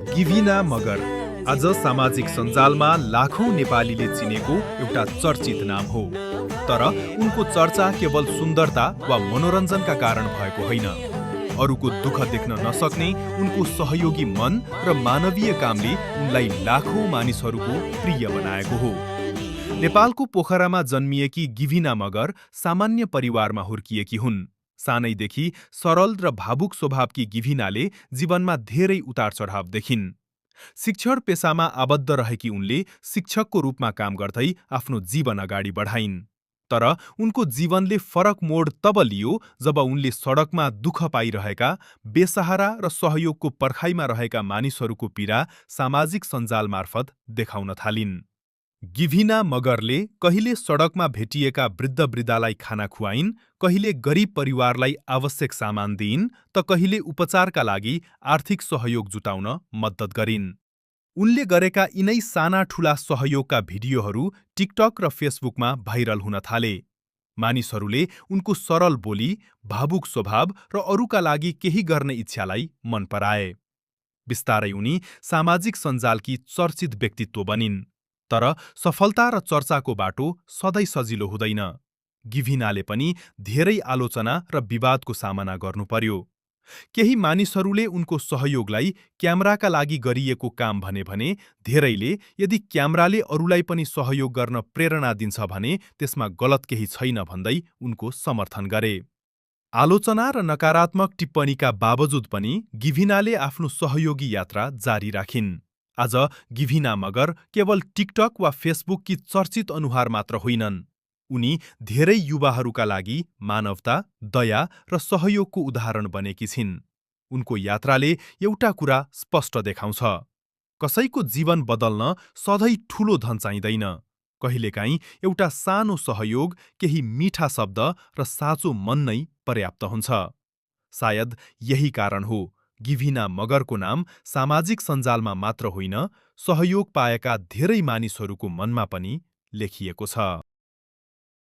गिभिना मगर आज सामाजिक सञ्जालमा लाखौं नेपालीले चिनेको एउटा चर्चित नाम हो। तर उनको चर्चा केवल सुन्दरता वा मनोरञ्जनका कारण भएको होइन। अरूको दुःख देख्न नसक्ने उनको सहयोगी मन र मानवीय कामले उनलाई लाखौं मानिसहरूको प्रिय बनाएको हो। नेपालको पोखरामा जन्मिएकी गिभिना मगर सामान्य परिवारमा हुर्किएकी हुन्। सानैदेखि सरल र भावुक स्वभावकी गिभिनाले जीवनमा धेरै उतार चढाव देखिन्। शिक्षण पेसामा आबद्ध रहेकी उनले शिक्षकको रूपमा काम गर्दै आफ्नो जीवन अगाडि बढाइन्। तर उनको जीवनले फरक मोड तब लियो जब उनले सडकमा दुःख पाइरहेका, बेसहारा र सहयोगको पर्खाइमा रहेका मानिसहरूको पीडा सामाजिक सञ्जाल मार्फत देखाउन थालिन्। गिभिना मगरले कहिले सडकमा भेटिएका वृद्ध-वृद्धालाई खाना खुवाइन्, कहिले गरिब परिवारलाई आवश्यक सामान दिइन्, त कहिले उपचारका लागि आर्थिक सहयोग जुटाउन मद्दत गरिन्। उनले गरेका यिनै साना ठूला सहयोगका भिडियोहरू टिकटक र फेसबुकमा भाइरल हुन थाले। मानिसहरूले उनको सरल बोली, भावुक स्वभाव र अरूका लागि केही गर्ने इच्छालाई मन पराए। बिस्तारै उनी सामाजिक सञ्जालकी चर्चित व्यक्तित्व बनिन्। तर सफलता र चर्चाको बाटो सधैँ सजिलो हुँदैन। गिभिनाले पनि धेरै आलोचना र विवादको सामना गर्नु पर्यो। केही मानिसहरूले उनको सहयोगलाई क्यामेराका लागि गरिएको काम भने धेरैले यदि क्यामेराले अरूलाई पनि सहयोग गर्न प्रेरणा दिन्छ भने त्यसमा गलत केही छैन भन्दै उनको समर्थन गरे। आलोचना र नकारात्मक टिप्पणीका बावजुद पनि गिभिनाले आफ्नो सहयोगी यात्रा जारी राखिन्। आज गिभिना मगर केवल टिकटक वा फेसबुककी चर्चित अनुहार मात्र होइनन्। उनी धेरै युवाहरूका लागि मानवता, दया र सहयोगको उदाहरण बनेकी छिन्। उनको यात्राले एउटा कुरा स्पष्ट देखाउँछ, कसैको जीवन बदल्न सधैँ ठूलो धन चाहिँदैन। कहिलेकाहीँ एउटा सानो सहयोग, केही मीठा शब्द र साँचो मन नै पर्याप्त हुन्छ। सायद यही कारण हो गिभिना मगरको नाम सामाजिक सञ्जालमा मात्र होइन, सहयोग पाएका धेरै मानिसहरूको मनमा पनि लेखिएको छ।